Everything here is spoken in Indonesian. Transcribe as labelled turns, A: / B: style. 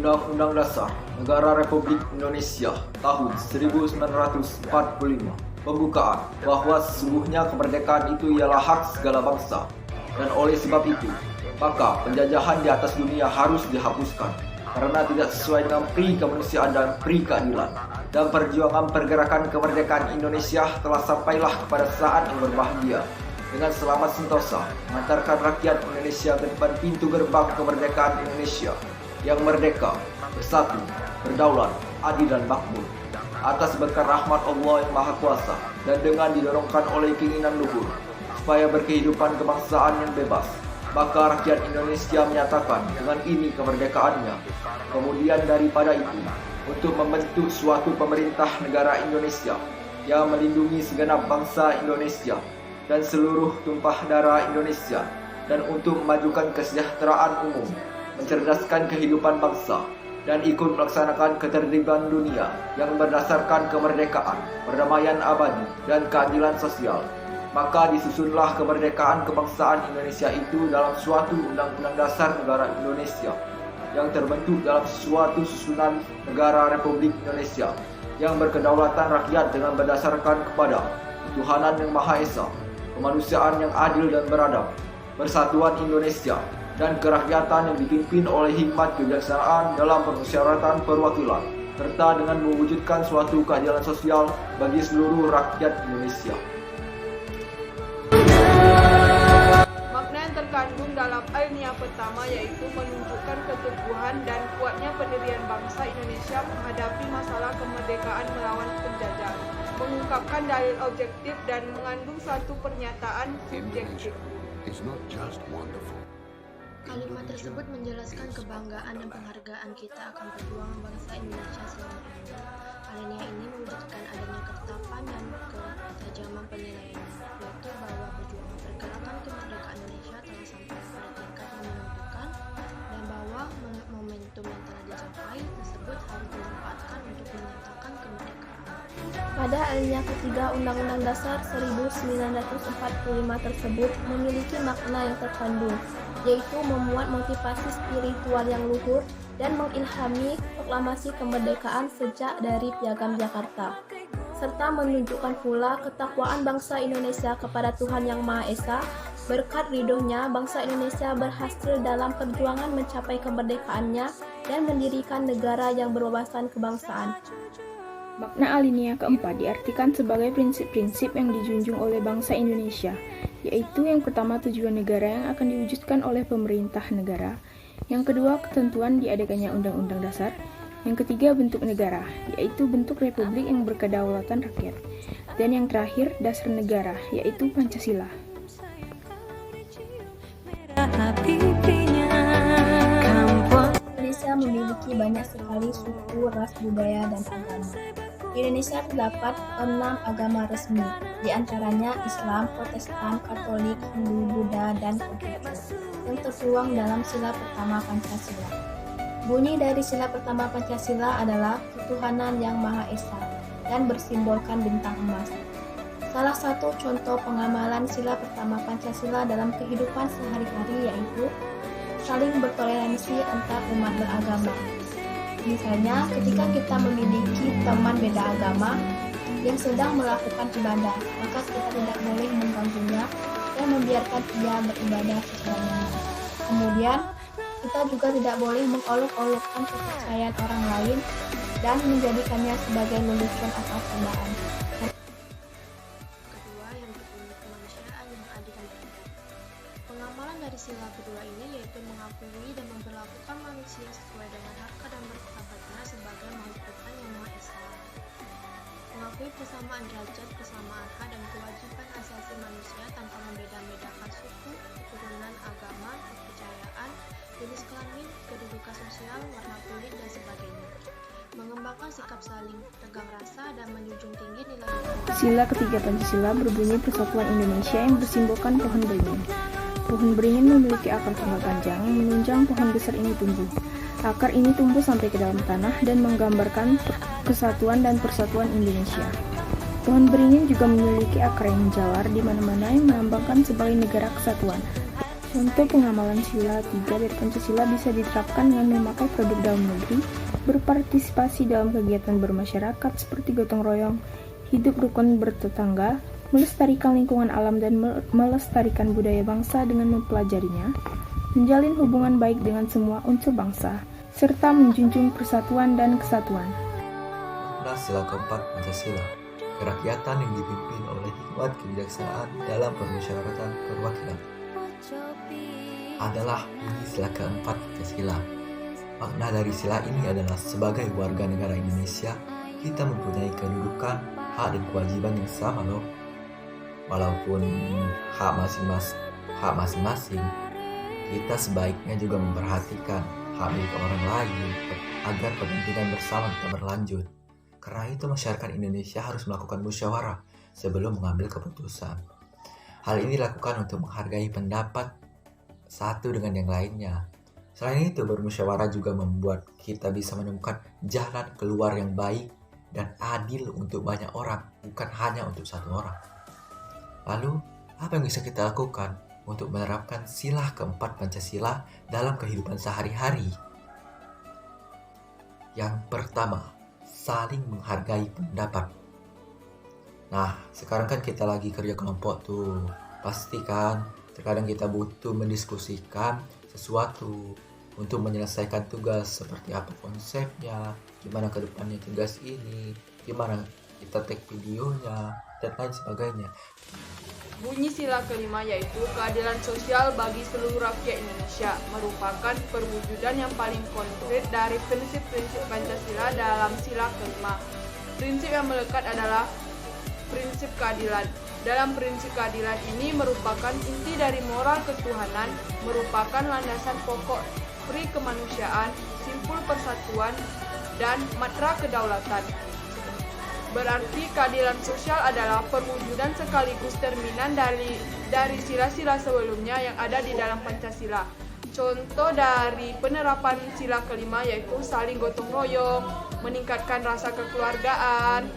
A: Undang-Undang Dasar Negara Republik Indonesia tahun 1945 pembukaan bahwa sesungguhnya kemerdekaan itu ialah hak segala bangsa, dan oleh sebab itu maka penjajahan di atas dunia harus dihapuskan karena tidak sesuai dengan pri kemanusiaan dan pri keadilan, dan perjuangan pergerakan kemerdekaan Indonesia telah sampailah kepada saat yang berbahagia dengan selamat sentosa mengantarkan rakyat Indonesia ke depan pintu gerbang kemerdekaan Indonesia yang merdeka, bersatu, berdaulat, adil dan makmur atas berkat rahmat Allah yang Maha Kuasa, dan dengan didorongkan oleh keinginan luhur supaya berkehidupan kebangsaan yang bebas, maka rakyat Indonesia menyatakan dengan ini kemerdekaannya. Kemudian daripada itu, untuk membentuk suatu pemerintah negara Indonesia yang melindungi segenap bangsa Indonesia dan seluruh tumpah darah Indonesia, dan untuk memajukan kesejahteraan umum, mencerdaskan kehidupan bangsa, dan ikut melaksanakan ketertiban dunia yang berdasarkan kemerdekaan, perdamaian abadi, dan keadilan sosial. Maka disusunlah kemerdekaan kebangsaan Indonesia itu dalam suatu Undang-Undang Dasar Negara Indonesia yang terbentuk dalam suatu susunan negara Republik Indonesia yang berkedaulatan rakyat dengan berdasarkan kepada ketuhanan yang Maha Esa, kemanusiaan yang adil dan beradab, persatuan Indonesia, dan kerakyatan yang dipimpin oleh hikmat kebijaksanaan dalam permusyawaratan perwakilan, serta dengan mewujudkan suatu keadilan sosial bagi seluruh rakyat Indonesia.
B: Makna yang terkandung dalam alinea pertama yaitu menunjukkan keteguhan dan kuatnya pendirian bangsa Indonesia menghadapi masalah kemerdekaan melawan penjajah, mengungkapkan dalil objektif dan mengandung satu pernyataan subjektif.
C: Kalimat tersebut menjelaskan kebanggaan dan penghargaan kita akan perjuangan bangsa Indonesia selama ini. Alinea ini mewujudkan adanya ketetapan dan ketajaman penilaian, yaitu bahwa perjuangan pergerakan kemerdekaan Indonesia telah sampai pada tingkat yang menentukan, dan bahwa momentum yang telah dicapai tersebut harus dimanfaatkan untuk menyatakan kemerdekaan.
D: Pada alinea ketiga Undang-Undang Dasar 1945 tersebut memiliki makna yang terkandung, yaitu memuat motivasi spiritual yang luhur dan mengilhami proklamasi kemerdekaan sejak dari Piagam Jakarta, serta menunjukkan pula ketakwaan bangsa Indonesia kepada Tuhan Yang Maha Esa. Berkat ridhonya, bangsa Indonesia berhasil dalam perjuangan mencapai kemerdekaannya dan mendirikan negara yang berwawasan kebangsaan.
E: Makna alinea keempat diartikan sebagai prinsip-prinsip yang dijunjung oleh bangsa Indonesia, yaitu yang pertama tujuan negara yang akan diwujudkan oleh pemerintah negara, yang kedua ketentuan diadakannya Undang-Undang Dasar, yang ketiga bentuk negara, yaitu bentuk republik yang berkedaulatan rakyat, dan yang terakhir dasar negara, yaitu Pancasila.
D: Indonesia memiliki banyak sekali suku, ras, budaya, dan agama. Di Indonesia terdapat 6 agama resmi, di antaranya Islam, Protestan, Katolik, Hindu, Buddha, dan Konghucu, yang tertuang dalam sila pertama Pancasila. Bunyi dari sila pertama Pancasila adalah ketuhanan yang Maha Esa dan bersimbolkan bintang emas. Salah satu contoh pengamalan sila pertama Pancasila dalam kehidupan sehari-hari yaitu saling bertoleransi antar umat beragama. Misalnya, ketika kita memiliki teman beda agama yang sedang melakukan ibadah, maka kita tidak boleh mengganggunya dan membiarkan ia beribadah sesuai. Kemudian, kita juga tidak boleh mengolok-olokkan kepercayaan orang lain dan menjadikannya sebagai lelucon atau candaan.
C: Kedua, yang berbunyi kemanusiaan yang adil dan beradab. Pengamalan dari sila kedua ini yaitu mengakui dan memperlakukan manusia sesuai dengan hak dan martabatnya sebagai makhluk Tuhan yang Maha Esa. Mengakui persamaan derajat, kesamaan hak dan kewajiban asasi manusia tanpa membeda-bedakan suku, keturunan, agama, kepercayaan, jenis kelamin, kedudukan sosial, warna kulit, dan sebagainya. Mengembangkan sikap saling tegang rasa dan menjunjung tinggi nilai-nilai.
E: Sila ketiga Pancasila berbunyi persatuan Indonesia yang bersimbolkan pohon beringin. Pohon beringin memiliki akar tunggal panjang yang menunjang pohon besar ini tumbuh. Akar ini tumbuh sampai ke dalam tanah dan menggambarkan kesatuan dan persatuan Indonesia. Pohon beringin juga memiliki akar yang menjalar di mana-mana yang melambangkan sebagai negara kesatuan. Contoh pengamalan sila 3 dari Pancasila bisa diterapkan dengan memakai produk dalam negeri, berpartisipasi dalam kegiatan bermasyarakat seperti gotong royong, hidup rukun bertetangga, melestarikan lingkungan alam dan melestarikan budaya bangsa dengan mempelajarinya, menjalin hubungan baik dengan semua unsur bangsa, serta menjunjung persatuan dan kesatuan.
F: Makna sila keempat Pancasila, kerakyatan yang dipimpin oleh hikmat kebijaksanaan dalam permusyawaratan perwakilan. Adalah bunyi sila keempat Pancasila. Makna dari sila ini adalah sebagai warga negara Indonesia, kita mempunyai kedudukan, hak dan kewajiban yang sama loh. Walaupun hak masing-masing, kita sebaiknya juga memperhatikan hak milik orang lain agar kepentingan bersama tetap berlanjut. Karena itu masyarakat Indonesia harus melakukan musyawarah sebelum mengambil keputusan. Hal ini dilakukan untuk menghargai pendapat satu dengan yang lainnya. Selain itu, bermusyawarah juga membuat kita bisa menemukan jalan keluar yang baik dan adil untuk banyak orang, bukan hanya untuk satu orang. Lalu, apa yang bisa kita lakukan untuk menerapkan sila keempat Pancasila dalam kehidupan sehari-hari? Yang pertama, saling menghargai pendapat. Nah, sekarang kan kita lagi kerja kelompok tuh. Pastikan terkadang kita butuh mendiskusikan sesuatu untuk menyelesaikan tugas, seperti apa konsepnya, gimana ke depannya tugas ini, gimana kita take videonya, dan lain sebagainya.
B: Bunyi sila kelima yaitu keadilan sosial bagi seluruh rakyat Indonesia merupakan perwujudan yang paling konkret dari prinsip-prinsip Pancasila dalam sila kelima. Prinsip yang melekat adalah prinsip keadilan. Dalam prinsip keadilan ini merupakan inti dari moral ketuhanan, merupakan landasan pokok pri kemanusiaan, simpul persatuan, dan matra kedaulatan. Berarti keadilan sosial adalah perwujudan sekaligus terminan dari sila-sila sebelumnya yang ada di dalam Pancasila. Contoh dari penerapan sila kelima yaitu saling gotong royong, meningkatkan rasa kekeluargaan,